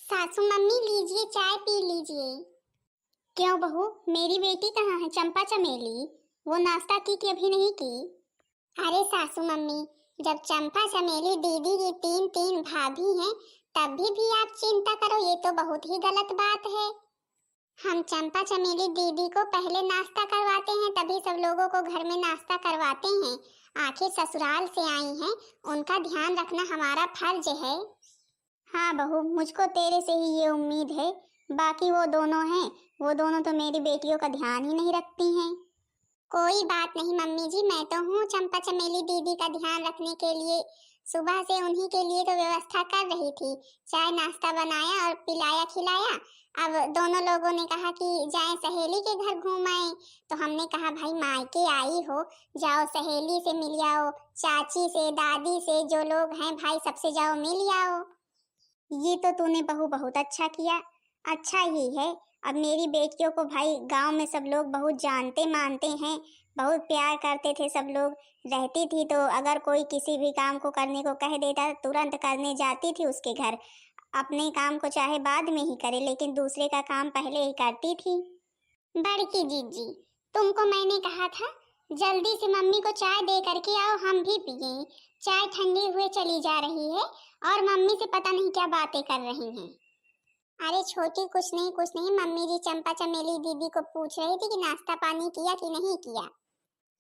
सासू मम्मी लीजिए, चाय पी लीजिए। क्यों बहू, मेरी बेटी कहाँ है चंपा चमेली? वो नाश्ता की कि अभी नहीं की? अरे सासू मम्मी, जब चंपा चमेली दीदी की तीन तीन भाभी हैं तब भी आप चिंता करो, ये तो बहुत ही गलत बात है। हम चंपा चमेली दीदी को पहले नाश्ता करवाते हैं, तभी सब लोगों को घर में नाश्ता करवाते हैं। आखिर ससुराल से आई हैं, उनका ध्यान रखना हमारा फर्ज है। हाँ बहू, मुझको तेरे से ही ये उम्मीद है। बाकी वो दोनों हैं, वो दोनों तो मेरी बेटियों का ध्यान ही नहीं रखती हैं। कोई बात नहीं मम्मी जी, मैं तो हूँ चंपा चमेली दीदी का ध्यान रखने के लिए। सुबह से उन्हीं के लिए तो व्यवस्था कर रही थी, चाय नाश्ता बनाया और पिलाया खिलाया। अब दोनों लोगों ने कहा कि जाएं सहेली के घर घूम आए, तो हमने कहा भाई मायके आई हो, जाओ सहेली से मिल आओ, चाची से दादी से जो लोग हैं भाई सबसे जाओ मिल आओ। ये तो तूने बहू बहुत अच्छा किया। अच्छा ही है। अब मेरी बेटियों को भाई गांव में सब लोग बहुत जानते मानते हैं, बहुत प्यार करते थे सब लोग। रहती थी तो अगर कोई किसी भी काम को करने को कह देता तुरंत करने जाती थी उसके घर। अपने काम को चाहे बाद में ही करे लेकिन दूसरे का काम पहले ही करती थी। बड़की जीजी, तुमको मैंने कहा था जल्दी से मम्मी को चाय दे करके आओ, हम भी पिए। चाय ठंडी हुए चली जा रही है और मम्मी से पता नहीं क्या बातें कर रही हैं। अरे छोटी, कुछ नहीं, मम्मी जी चंपा चमेली दीदी को पूछ रही थी कि नाश्ता पानी किया कि नहीं किया।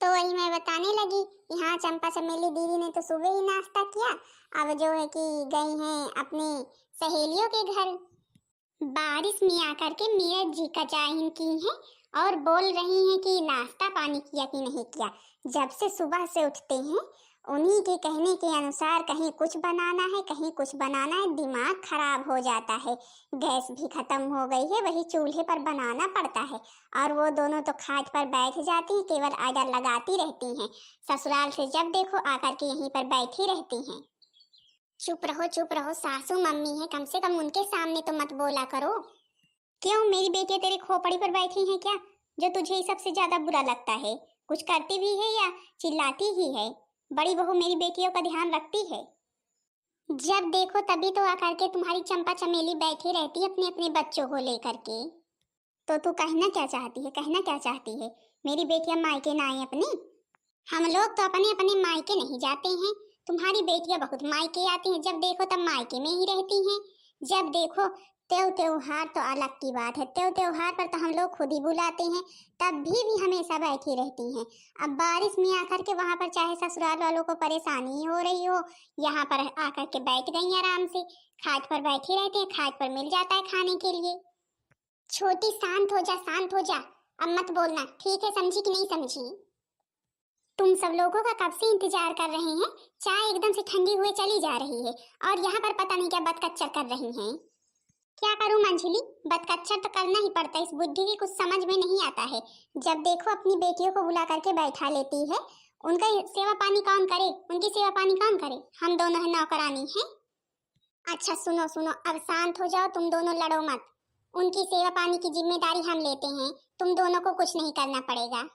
तो वही मैं बताने लगी कि हाँ चंपा चमेली दीदी ने तो सुबह ही नाश्ता किया, अब जो है कि गई हैं अपनी सहेलियों के घर। बारिश में आकर के मीरज जी का जाहिन की है और बोल रही हैं कि नाश्ता पानी किया कि नहीं किया। जब से सुबह से उठते हैं उन्हीं के कहने के अनुसार कहीं कुछ बनाना है कहीं कुछ बनाना है, दिमाग खराब हो जाता है। गैस भी खत्म हो गई है, वही चूल्हे पर बनाना पड़ता है। और वो दोनों तो खाट पर बैठ जाती हैं, केवल आडर लगाती रहती हैं। ससुराल से जब देखो आकर के यहीं पर बैठी रहती हैं। चुप रहो, सासू मम्मी है, कम से कम उनके सामने तो मत बोला करो। क्यों, मेरी बेटी तेरी खोपड़ी पर बैठी है क्या, जो तुझे सबसे ज्यादा बुरा लगता है? कुछ करती भी है या चिल्लाती ही है? बड़ी बहू मेरी बेटियों का ध्यान रखती है। जब देखो तभी तो आकर के तुम्हारी चंपा चमेली बैठी रहती है अपने अपने बच्चों को लेकर के। तो तू कहना क्या चाहती है, कहना क्या चाहती है? मेरी बेटियां मायके ना आए अपने? हम लोग तो अपने अपने मायके नहीं जाते हैं, तुम्हारी बेटियां बहुत मायके आती हैं, जब देखो तब मायके में ही रहती हैं। जब देखो त्योहार तो अलग की बात है, त्योहार पर तो हम लोग खुद ही बुलाते हैं, तब भी हमेशा बैठी रहती हैं। अब बारिश में आकर के वहां पर चाहे ससुराल वालों को परेशानी हो रही हो, यहाँ पर आकर के बैठ गई आराम से, खाट पर बैठी रहती है, खाट पर मिल जाता है खाने के लिए। छोटी शांत हो जा, शांत हो जा, अब मत बोलना, ठीक है? समझी कि नहीं समझी? तुम सब लोगों का कब से इंतजार कर रहे हैं, चाय एकदम से ठंडी हुए चली जा रही है और यहाँ पर पता नहीं क्या बदकच्चर कर रही हैं। क्या करूं मंझली, बदकच्चर तो करना ही पड़ता है, इस बुद्धि की कुछ समझ में नहीं आता है। जब देखो अपनी बेटियों को बुला करके बैठा लेती है, उनका सेवा पानी कौन करे, उनकी सेवा पानी कौन करे? हम दोनों है नौकरानी हैं। अच्छा सुनो सुनो, अब शांत हो जाओ, तुम दोनों लड़ो मत। उनकी सेवा पानी की जिम्मेदारी हम लेते हैं, तुम दोनों को कुछ नहीं करना पड़ेगा।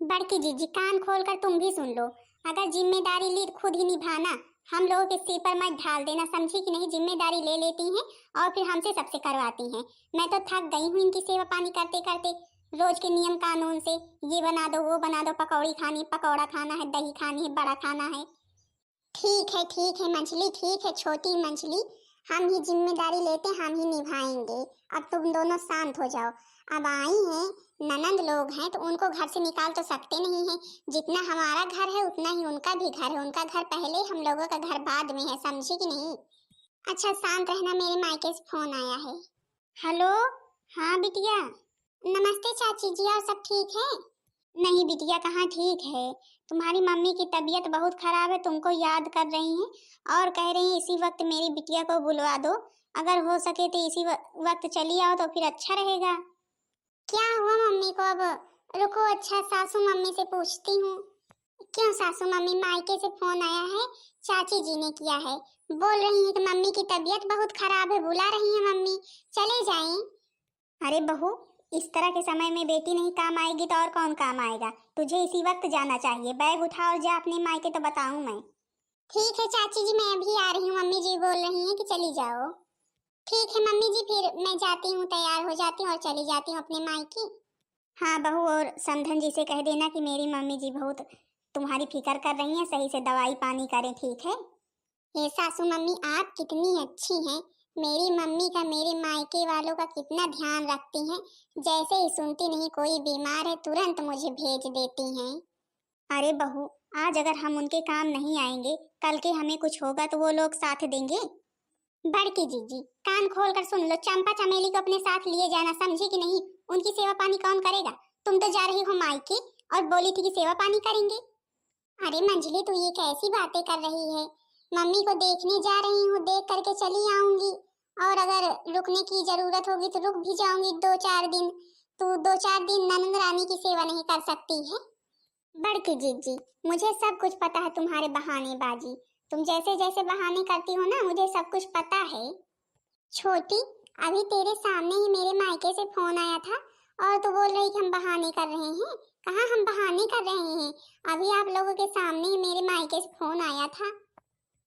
बड़की जीजी, कान खोलकर तुम भी सुन लो, अगर जिम्मेदारी ली खुद ही निभाना, हम लोगों के सिर पर मत ढाल देना, समझी कि नहीं? जिम्मेदारी ले लेती हैं और फिर हमसे सबसे करवाती हैं। मैं तो थक गई हूँ इनकी सेवा पानी करते करते, रोज के नियम कानून से, ये बना दो वो बना दो, पकौड़ी खानी पकौड़ा खाना है, दही खानी है, बड़ा खाना है। ठीक है मंझली, ठीक है छोटी मंझली, हम ही जिम्मेदारी लेते, हम ही निभाएंगे। अब तुम दोनों शांत हो जाओ। अब आई हैं, ननंद लोग हैं तो उनको घर से निकाल तो सकते नहीं हैं। जितना हमारा घर है उतना ही उनका भी घर है, उनका घर पहले, हम लोगों का घर बाद में है, समझी कि नहीं? अच्छा शांत रहना, मेरे मायके से फोन आया है। हेलो, हाँ बिटिया। नमस्ते चाची जी, और सब ठीक है? नहीं बिटिया, कहाँ ठीक है, तुम्हारी मम्मी की तबीयत बहुत खराब है, तुमको याद कर रही हैं और कह रही हैं इसी वक्त मेरी बिटिया को बुलवा दो, अगर हो सके तो इसी वक्त चली आओ तो फिर अच्छा रहेगा। क्या हुआ मम्मी को अब? रुको, अच्छा सासू मम्मी से पूछती हूँ। क्यों सासू मम्मी, मायके से फोन आया है, चाची जी ने किया है, बोल रही है कि मम्मी की तबीयत बहुत खराब है, बुला रही है मम्मी, चले जाएं। अरे बहू, इस तरह के समय में बेटी नहीं काम आएगी तो और कौन काम आएगा? तुझे इसी वक्त जाना चाहिए, बैग उठा और जा अपने मायके तो बताऊं मैं। ठीक है चाची जी, मैं अभी आ रही हूँ, मम्मी जी बोल रही हैं कि चली जाओ। ठीक है मम्मी जी, फिर मैं जाती हूँ, तैयार हो जाती हूँ और चली जाती हूँ अपने मायके। हाँ बहू, और समधन जी से कह देना कि मेरी मम्मी जी बहुत तुम्हारी फिक्र कर रही हैं, सही से दवाई पानी करें, ठीक है। ये सासू मम्मी आप कितनी अच्छी हैं। मेरी मम्मी का मेरे मायके वालों का कितना ध्यान रखती हैं। जैसे ही सुनती नहीं कोई बीमार है तुरंत मुझे भेज देती हैं। अरे बहू, आज अगर हम उनके काम नहीं आएंगे, कल के हमें कुछ होगा तो वो लोग साथ देंगे। बड़की जीजी, कान खोल कर सुन लो, चंपा चमेली को अपने साथ लिए जाना, समझी कि नहीं। उनकी सेवा पानी कौन करेगा। तुम तो जा रही हो मायके और बोली थी कि सेवा पानी करेंगे। अरे मंजली, तू ये कैसी बातें कर रही है। मम्मी को देखने जा रही हूँ, देख करके चली आऊंगी, और अगर रुकने की जरूरत होगी तो रुक भी जाऊंगी 2-4 दिन। तू 2-4 दिन ननंद रानी की सेवा नहीं कर सकती है। बड़की जीजी, मुझे सब कुछ पता है तुम्हारे बहानेबाजी। तुम जैसे जैसे बहाने करती हो ना, मुझे सब कुछ पता है। छोटी, अभी तेरे सामने ही मेरे मायके से फोन आया था और तू बोल रही कि हम बहाने कर रहे हैं। कहाँ हम बहाने कर रहे हैं। अभी आप लोगों के सामने ही मेरे मायके से फोन आया था।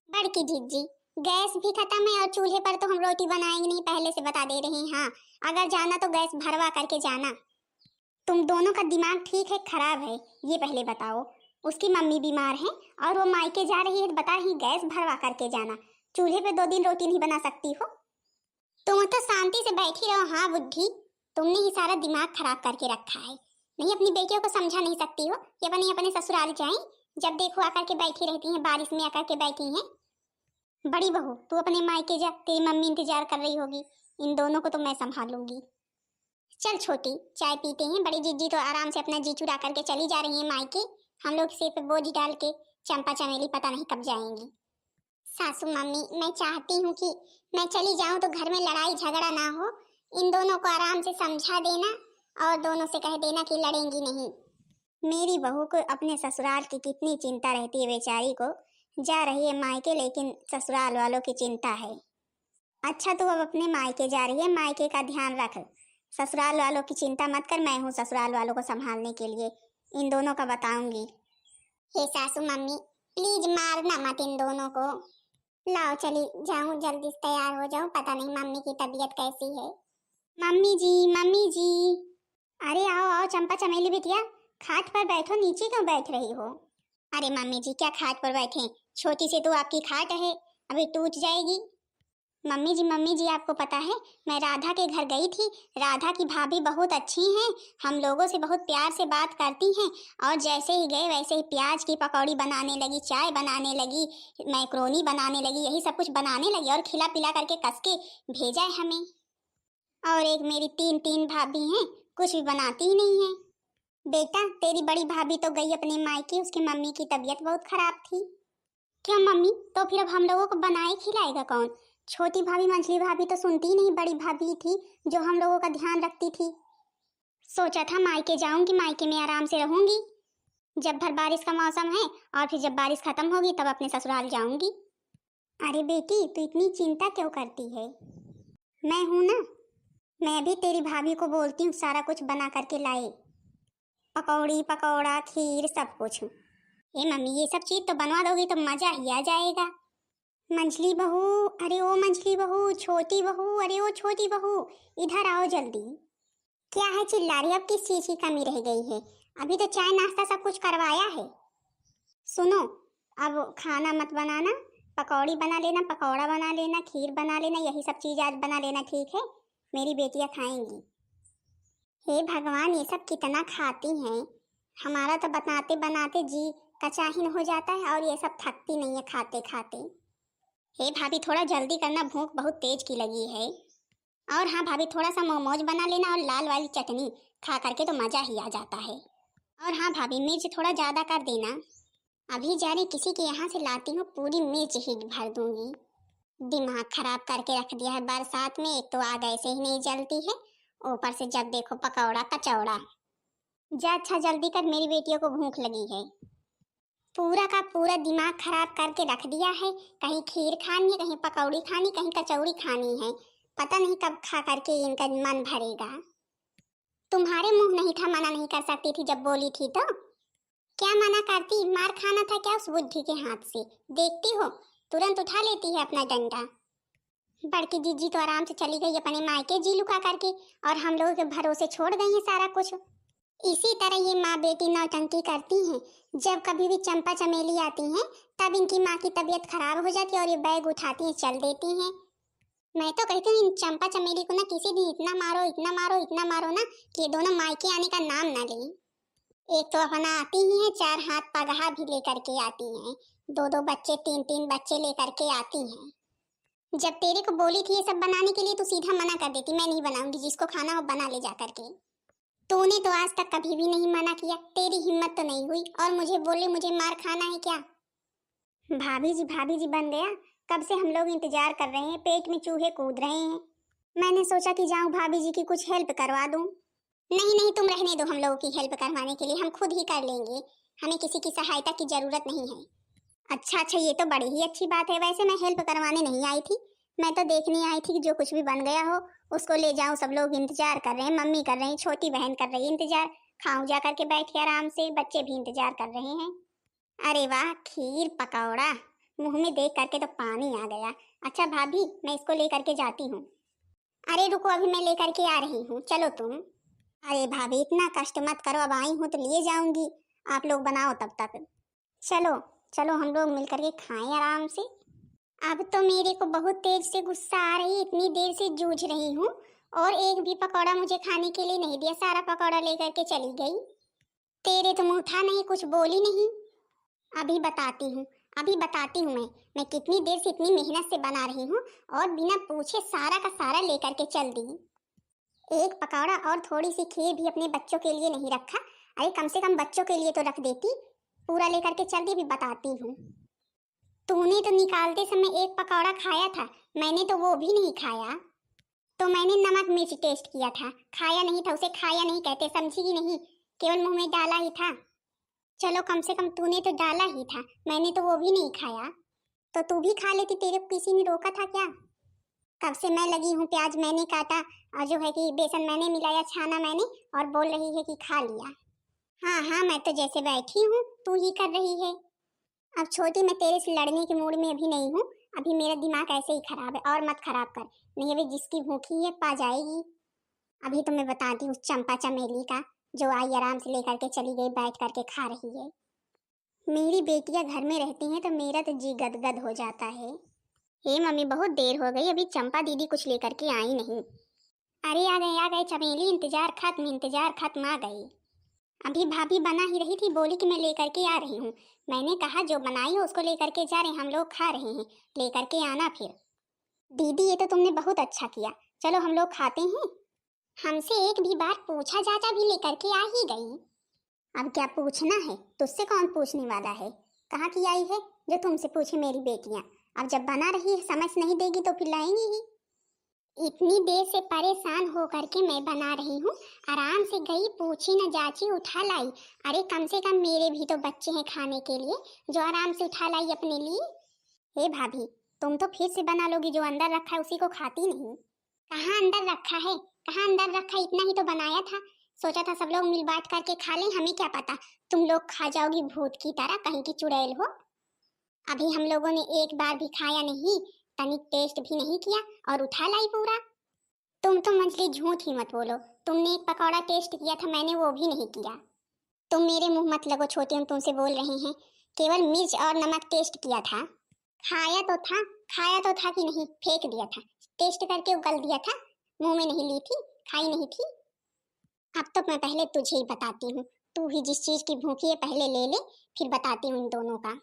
बड़की जीजी, गैस भी खत्म है और चूल्हे पर तो हम रोटी बनाएंगे नहीं, पहले से बता दे रहे हैं। हाँ, अगर जाना तो गैस भरवा करके जाना। तुम दोनों का दिमाग ठीक है खराब है, ये पहले बताओ। उसकी मम्मी बीमार है और वो मायके जा रही है, तो बता रही गैस भरवा करके जाना। चूल्हे पे 2 दिन रोटी नहीं बना सकती हो। तुम तो शांति से बैठी रहो। हाँ बुद्धि, तुमने ही सारा दिमाग खराब करके रखा है। नहीं, अपनी बेटियों को समझा नहीं सकती हो कि अपने अपने ससुराल जाएं। जब देखो आकर के बैठी रहती हैं, बारिश में आकर के बैठी हैं। बड़ी बहू, तू अपने मायके जा, तेरी मम्मी इंतजार कर रही होगी। इन दोनों को तो मैं संभालूंगी। चल छोटी, चाय पीते हैं। बड़ी जीजी तो आराम से अपना जी चुरा करके चली जा रही है मायके। हम लोग सिर पे बोझ डाल के चंपा चमेली पता नहीं कब जाएंगी। सासू मम्मी, मैं चाहती हूँ कि मैं चली जाऊँ तो घर में लड़ाई झगड़ा ना हो। इन दोनों को आराम से समझा देना और दोनों से कह देना कि लड़ेंगी नहीं। मेरी बहू को अपने ससुराल की कितनी चिंता रहती है, बेचारी को। जा रही है मायके, लेकिन ससुराल वालों की चिंता है। अच्छा, तू अब अपने मायके जा रही है, मायके का ध्यान रख। ससुराल वालों की चिंता मत कर, मैं हूँ ससुराल वालों को संभालने के लिए। इन दोनों का बताऊंगी। हे सासू मम्मी, प्लीज मारना मत इन दोनों को। लाओ चली जाऊं, जल्दी से तैयार हो जाऊं, पता नहीं मम्मी की तबीयत कैसी है। मम्मी जी, मम्मी जी। अरे आओ आओ चंपा चमेली बिटिया, खाट पर बैठो, नीचे क्यों बैठ रही हो। अरे मम्मी जी, क्या खाट पर बैठे, छोटी सी तो आपकी खाट है, अभी टूट जाएगी। मम्मी जी आपको पता है, मैं राधा के घर गई थी। राधा की भाभी बहुत अच्छी हैं, हम लोगों से बहुत प्यार से बात करती हैं। और जैसे ही गए वैसे ही प्याज की पकौड़ी बनाने लगी, चाय बनाने लगी, मैक्रोनी बनाने लगी, यही सब कुछ बनाने लगी और खिला पिला करके कस के भेजा है हमें। और एक मेरी 3 भाभी हैं, कुछ भी बनाती ही नहीं है। बेटा, तेरी बड़ी भाभी तो गई अपने मायके, उसकी मम्मी की तबीयत बहुत खराब थी। क्यों मम्मी, तो फिर अब हम लोगों को बनाए खिलाएगा कौन। छोटी भाभी मंझली भाभी तो सुनती ही नहीं, बड़ी भाभी थी जो हम लोगों का ध्यान रखती थी। सोचा था मायके जाऊंगी, मायके में आराम से रहूंगी जब भर बारिश का मौसम है, और फिर जब बारिश खत्म होगी तब अपने ससुराल जाऊंगी। अरे बेटी, तू इतनी चिंता क्यों करती है। मैं हूं ना, मैं भी तेरी भाभी को बोलती हूँ सारा कुछ बना करके लाए, पकौड़ी पकौड़ा खीर सब कुछ। ए मम्मी, ये सब चीज तो बनवा दोगी तो मजा ही आ जाएगा। मंझली बहू, अरे ओ मंझली बहू, छोटी बहू, अरे ओ छोटी बहू, इधर आओ जल्दी। क्या है चिल्ला रही, अब किस चीज की कमी रह गई है। अभी तो चाय नाश्ता सब कुछ करवाया है। सुनो, अब खाना मत बनाना, पकौड़ी बना लेना, पकौड़ा बना लेना, खीर बना लेना, यही सब चीज आज बना लेना, ठीक है। मेरी बेटियां खाएंगी। हे भगवान, ये सब कितना खाती हैं। हमारा तो बनाते बनाते जी कचाहिन हो जाता है और ये सब थकती नहीं है खाते खाते। हे भाभी, थोड़ा जल्दी करना, भूख बहुत तेज की लगी है। और हाँ भाभी, थोड़ा सा मोमोज बना लेना और लाल वाली चटनी, खा करके तो मजा ही आ जाता है। और हाँ भाभी, मिर्च थोड़ा ज्यादा कर देना। अभी जाने किसी के यहाँ से लाती हूँ, पूरी मिर्च ही भर दूंगी। दिमाग खराब करके रख दिया है बरसात में, एक तो आग ऐसे ही नहीं जलती है, ऊपर से जब देखो पकौड़ा कचौड़ा। जा अच्छा जल्दी कर, मेरी बेटियों को भूख लगी है। पूरा का पूरा दिमाग खराब करके रख दिया है, कहीं खीर खानी है, कहीं पकौड़ी खानी, कहीं कचौड़ी खानी है। पता नहीं कब खा करके इनका मन भरेगा। तुम्हारे मुंह नहीं था, मना नहीं कर सकती थी जब बोली थी तो। क्या मना करती, मार खाना था क्या उस बुद्धि के हाथ से। देखती हो तुरंत उठा लेती है अपना डंडा। बड़की जीजी तो आराम से चली गई अपने मायके जी लुका करके, और हम लोगों के भरोसे छोड़ गई है सारा कुछ। इसी तरह ये माँ बेटी नौटंकी करती हैं। जब कभी भी चंपा चमेली आती हैं तब इनकी माँ की तबीयत खराब हो जाती है और ये बैग उठाती हैं चल देती हैं। मैं तो कहती हूँ इन चंपा चमेली को ना किसी दिन इतना मारो इतना मारो इतना मारो ना कि ये दोनों मायके आने का नाम ना लें। एक तो अपना आती ही है, 4 हाथ पगहा भी लेकर के आती हैं, 2-2 बच्चे 3-3 बच्चे लेकर के आती हैं। जब तेरे को बोली थी ये सब बनाने के लिए तो सीधा मना कर देती, मैं नहीं बनाऊंगी, जिसको खाना हो बना ले जा करके। तूने तो आज तक कभी भी नहीं मना किया, तेरी हिम्मत तो नहीं हुई और मुझे बोले मुझे मार खाना है क्या। भाभी जी बन गया। कब से हम लोग इंतजार कर रहे हैं, पेट में चूहे कूद रहे हैं। मैंने सोचा कि जाऊं भाभी जी की कुछ हेल्प करवा दूं। नहीं नहीं, तुम रहने दो, हम लोगों की हेल्प करवाने के लिए हम खुद ही कर लेंगे, हमें किसी की सहायता की जरूरत नहीं है। अच्छा, ये तो बड़ी ही अच्छी बात है। वैसे मैं हेल्प करवाने नहीं आई थी, मैं तो देखने आई थी कि जो कुछ भी बन गया हो उसको ले जाऊं। सब लोग इंतजार कर रहे हैं, मम्मी कर रही है, छोटी बहन कर रही है इंतजार, खाऊं जा करके बैठ के आराम से, बच्चे भी इंतजार कर रहे हैं। अरे वाह, खीर पकौड़ा, मुंह में देख करके तो पानी आ गया। अच्छा भाभी, मैं इसको लेकर के जाती हूँ। अरे रुको, अभी मैं लेकर के आ रही हूँ, चलो तुम। अरे भाभी इतना कष्ट मत करो, अब आई हूँ तो लिए जाऊंगी, आप लोग बनाओ तब तक। चलो चलो, हम लोग मिलकर के खाएं आराम से। अब तो मेरे को बहुत तेज से गुस्सा आ रही, इतनी देर से जूझ रही हूँ और एक भी पकौड़ा मुझे खाने के लिए नहीं दिया, सारा पकौड़ा लेकर के चली गई। तेरे तो मुंह था नहीं, कुछ बोली नहीं। अभी बताती हूँ, अभी बताती हूँ मैं कितनी देर से इतनी मेहनत से बना रही हूँ और बिना पूछे सारा का सारा लेकर के चल दी। एक पकौड़ा और थोड़ी सी खीर भी अपने बच्चों के लिए नहीं रखा। अरे कम से कम बच्चों के लिए तो रख देती, पूरा लेकर के चल दी। अभी बताती हूँ। तूने तो निकालते समय एक पकौड़ा खाया था, मैंने तो वो भी नहीं खाया। तो मैंने नमक मिर्च टेस्ट किया था, खाया नहीं था, उसे खाया नहीं कहते, समझी ही नहीं, केवल मुंह में डाला ही था। चलो कम से कम तूने तो डाला ही था, मैंने तो वो भी नहीं खाया। तो तू भी खा लेती, तेरे को किसी ने रोका था क्या। कब से मैं लगी हूँ, प्याज मैंने काटा और जो है कि बेसन मैंने मिलाया, छाना मैंने, और बोल रही है कि खा लिया। हाँ हाँ, मैं तो जैसे बैठी हूँ तू ही कर रही है। अब छोटी, मैं तेरे से लड़ने के मूड में अभी नहीं हूँ, अभी मेरा दिमाग ऐसे ही खराब है, और मत खराब कर, नहीं अभी जिसकी भूखी है पा जाएगी। अभी तो मैं बताती हूँ चंपा चमेली का, जो आई आराम से लेकर के चली गई, बैठ करके खा रही है। मेरी बेटियां घर में रहती हैं तो मेरा तो जी गदगद हो जाता है। हे मम्मी, बहुत देर हो गई, अभी चंपा दीदी कुछ लेकर के आई नहीं। अरे आ गए चमेली, इंतजार खत्म, आ गई। अभी भाभी बना ही रही थी, बोली कि मैं लेकर के आ रही हूँ। मैंने कहा जो बनाई हो उसको लेकर के जा रहे हैं, हम लोग खा रहे हैं, लेकर के आना फिर। दीदी ये तो तुमने बहुत अच्छा किया, चलो हम लोग खाते हैं। हमसे एक भी बार पूछा जाता भी लेकर के आ ही गई। अब क्या पूछना है, तुझसे कौन पूछने वाला है, कहाँ की आई है जो तुमसे पूछे मेरी बेटियां। अब जब बना रही है, समझ नहीं देगी तो फिर लाएंगी ही। इतनी देर से परेशान होकर के मैं बना रही हूँ, आराम से गई, पूछी न जाची, उठा लाई। अरे कम से कम मेरे भी तो बच्चे हैं खाने के लिए, जो आराम से उठा लाई अपने लिए। हे भाभी, तुम तो फिर से बना लोगी, जो अंदर रखा है उसी को खाती नहीं। कहाँ अंदर रखा है, कहाँ अंदर रखा, इतना ही तो बनाया था, सोचा था सब लोग मिल बांट करके खा लें, हमें क्या पता तुम लोग खा जाओगी भूत की तरह, कहीं की चुड़ैल हो। अभी हम लोगों ने एक बार भी खाया नहीं, तनिक टेस्ट भी नहीं किया और उठा लाई पूरा। तुम तो मंजली झूठ ही मत बोलो, तुमने एक पकौड़ा टेस्ट किया था, मैंने वो भी नहीं किया। तुम मेरे मुंह मत लगो छोटी, हम तुमसे बोल रहे हैं, केवल मिर्च और नमक टेस्ट किया था। खाया तो था, खाया तो था कि नहीं, फेंक दिया था, टेस्ट करके उगल दिया था, मुंह में नहीं ली थी, खाई नहीं थी। अब तो मैं पहले तुझे ही बताती हूँ, तू ही जिस चीज की भूखी है पहले ले ले, फिर बताती हूँ इन दोनों का।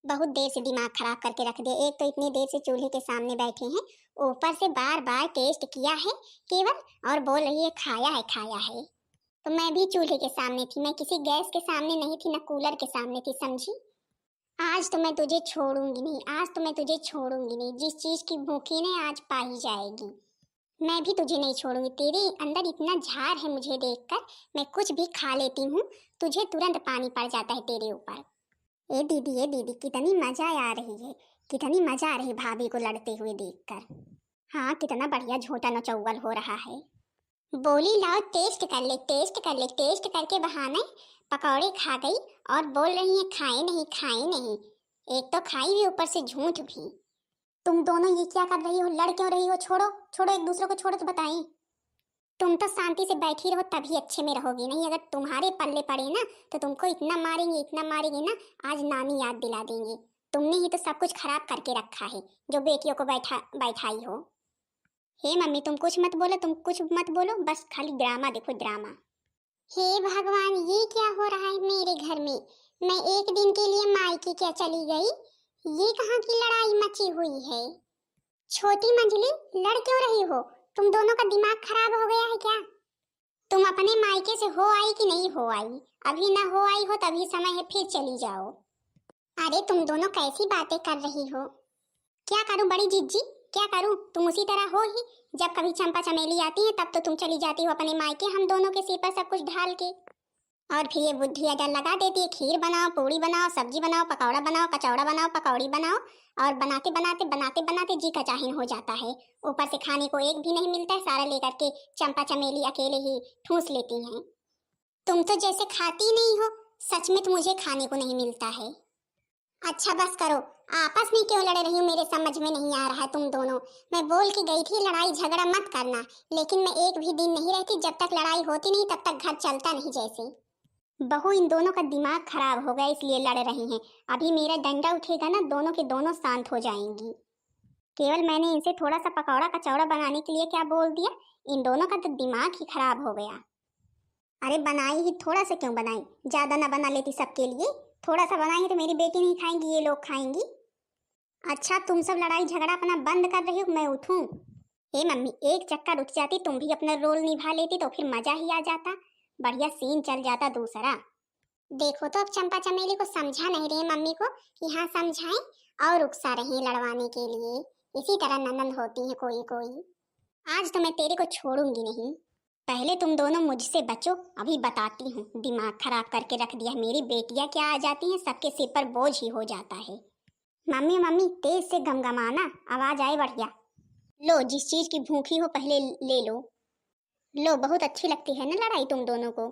बहुत देर से दिमाग खराब करके रख दिया, एक तो इतनी देर से चूल्हे के सामने बैठे हैं, ऊपर से बार बार टेस्ट किया है केवल, और बोल रही है खाया है खाया है। तो मैं भी चूल्हे के सामने थी, मैं किसी गैस के सामने नहीं थी, ना कूलर के सामने थी, समझी। आज तो मैं तुझे छोड़ूंगी नहीं, आज तो मैं तुझे छोड़ूंगी नहीं, जिस चीज की भूखी ने आज पा ही जाएगी। मैं भी तुझे नहीं छोड़ूंगी, तेरे अंदर इतना झार है मुझे देखकर, मैं कुछ भी खा लेती हूँ, तुझे तुरंत पानी पड़ जाता है तेरे ऊपर। ए दीदी, कितनी मजा आ रही है, कितनी मजा आ रही है भाभी को लड़ते हुए देखकर। हाँ, कितना बढ़िया झोटा नचौवल हो रहा है। बोली लाओ टेस्ट कर ले, टेस्ट कर ले, टेस्ट करके बहाने पकौड़े खा गई और बोल रही है खाए नहीं खाए नहीं। एक तो खाई भी, ऊपर से झूठ भी। तुम दोनों ये क्या कर रही हो? लड़ क्यों रही हो? छोड़ो छोड़ो, एक दूसरे को छोड़ो तो बताएं। तुम तो शांति से बैठी रहो तभी अच्छे में रहोगी, नहीं अगर तुम्हारे पल्ले पड़े ना तो तुमको इतना मारेंगे ना, आज नानी याद दिला देंगे। तुमने ही तो सब कुछ खराब करके रखा है जो बेटियों को बैठाई हो। हे मम्मी तुम कुछ मत बोलो, तुम कुछ मत बोलो, बस खाली ड्रामा देखो ड्रामा। हे भगवान, ये क्या हो रहा है मेरे घर में? मैं एक दिन के लिए मायके क्या चली गई, ये कहाँ की लड़ाई मची हुई है? छोटी मंजली, लड़ क्यों रही हो? तुम दोनों का दिमाग खराब हो गया है क्या? तुम अपने मायके से हो आई कि नहीं हो आई? अभी ना हो आई हो तभी समय है, फिर चली जाओ। अरे तुम दोनों कैसी बातें कर रही हो? क्या करूं बड़ी जीजी, क्या करूं? तुम उसी तरह हो ही, जब कभी चंपा चमेली आती है तब तो तुम चली जाती हो अपने मायके, हम दोनों के सिर पर सब कुछ ढाल के। और फिर ये बुद्धि अगर लगा देती है, खीर बनाओ, पूड़ी बनाओ, सब्जी बनाओ, पकौड़ा बनाओ, कचौड़ा बनाओ, पकौड़ी बनाओ, और बनाते बनाते जी का चाहिन हो जाता है। ऊपर से खाने को एक भी नहीं मिलता है, सारा लेकर के चंपा चमेली अकेले ही ठूस लेती हैं। तुम तो जैसे खाती नहीं हो, सच में तो मुझे खाने को नहीं मिलता है। अच्छा बस करो, आपस में क्यों लड़ रही हो मेरे समझ में नहीं आ रहा है तुम दोनों। मैं बोल के गई थी लड़ाई झगड़ा मत करना, लेकिन मैं एक भी दिन नहीं रहती जब तक लड़ाई होती नहीं, तब तक घर चलता नहीं। जैसे बहू इन दोनों का दिमाग खराब हो गया इसलिए लड़ रही हैं। अभी मेरा डंडा उठेगा ना, दोनों के दोनों शांत हो जाएंगी। केवल मैंने इनसे थोड़ा सा पकौड़ा कचौड़ा बनाने के लिए क्या बोल दिया, इन दोनों का तो दिमाग ही खराब हो गया। अरे बनाई ही थोड़ा सा क्यों बनाई, ज्यादा ना बना लेती सबके लिए? थोड़ा सा बनाई तो मेरी बेटी नहीं खाएंगी, ये लोग खाएंगी। अच्छा तुम सब लड़ाई झगड़ा अपना बंद कर रही हो, मैं उठूं? हे मम्मी, एक चक्कर उठ जाती, तुम भी अपना रोल निभा लेती तो फिर मजा ही आ जाता, बढ़िया सीन चल जाता दूसरा। देखो तो अब चंपा चमेली को समझा नहीं रही मम्मी को कि हाँ समझाएं, और उकसा रही लड़वाने के लिए। इसी तरह ननद होती है कोई कोई। आज तो मैं तेरे को छोड़ूंगी नहीं, पहले तुम दोनों मुझसे बचो, अभी बताती हूँ। दिमाग खराब करके रख दिया, मेरी बेटियां क्या आ जाती हैं, सबके सिर पर बोझ ही हो जाता है। मम्मी मम्मी तेज से गमगमाना, आवाज आए बढ़िया। लो, जिस चीज की भूखी हो पहले ले लो। लो, बहुत अच्छी लगती है ना लड़ाई तुम दोनों को।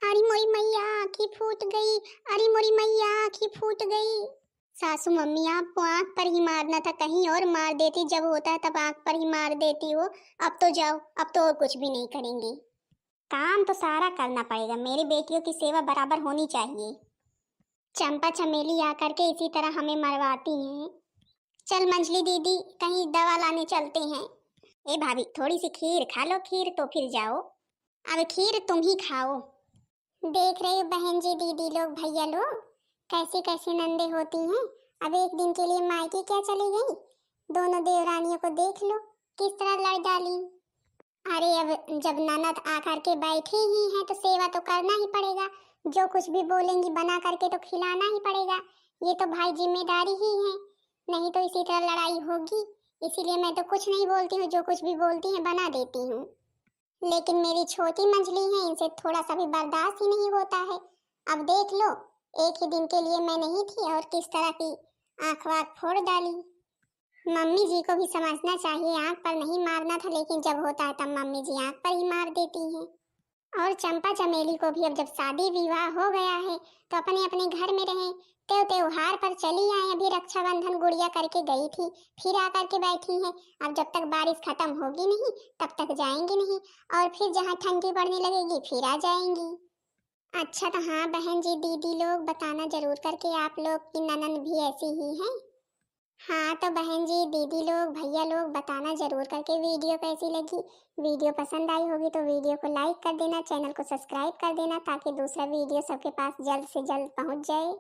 अरे मोरी मैया आँखी फूट गई, अरे मोरी मैया आँखी फूट गई। सासू मम्मी आपको आँख पर ही मारना था, कहीं और मार देती, जब होता है तब आँख पर ही मार देती हो। अब तो जाओ, अब तो और कुछ भी नहीं करेंगे। काम तो सारा करना पड़ेगा, मेरी बेटियों की सेवा बराबर होनी चाहिए। चंपा चमेली आकर के इसी तरह हमें मरवाती हैं। चल मंजली दीदी, कहीं दवा लाने चलते हैं। ए भाभी, थोड़ी सी खीर खा लो, खीर तो फिर जाओ। अब खीर तुम ही खाओ। देख रहे हो बहन जी, दीदी लोग, भैया लोग कैसे कैसे नंदे होती हैं। अब एक दिन के लिए मायके क्या चली गई, दोनों देवरानियों को देख लो किस तरह लड़ डाली। अरे अब जब ननद आकर के बैठी ही हैं तो सेवा तो करना ही पड़ेगा, जो कुछ भी बोलेंगी बना करके तो खिलाना ही पड़ेगा। ये तो भाई जिम्मेदारी ही है, नहीं तो इसी तरह लड़ाई होगी। इसीलिए मैं तो कुछ नहीं बोलती हूँ, जो कुछ भी बोलती हैं बना देती हूँ। लेकिन मेरी छोटी मंजली है, इनसे थोड़ा सा भी बर्दाश्त ही नहीं होता है। अब देख लो, एक ही दिन के लिए मैं नहीं थी और किस तरह की आंख वाख फोड़ डाली। मम्मी जी को भी समझना चाहिए, आंख पर नहीं मारना था, लेकिन जब होता है तब मम्मी जी आंख पर ही मार देती हैं। और चंपा चमेली को भी अब जब शादी विवाह हो गया है तो अपने अपने घर में रहें, त्योहार पर चली आए। अभी रक्षाबंधन गुड़िया करके गई थी, फिर आकर के बैठी हैं। अब जब तक बारिश खत्म होगी नहीं तब तक जाएंगी नहीं, और फिर जहाँ ठंडी पड़ने लगेगी फिर आ जाएंगी। अच्छा तो हाँ बहन जी, दीदी लोग बताना जरूर करके आप लोग की ननद भी ऐसी ही हैं। हाँ तो बहन जी, दीदी लोग, भैया लोग बताना जरूर करके वीडियो कैसी लगी। वीडियो पसंद आई होगी तो वीडियो को लाइक कर देना, चैनल को सब्सक्राइब कर देना, ताकि दूसरा वीडियो सबके पास जल्द से जल्द पहुंच जाए।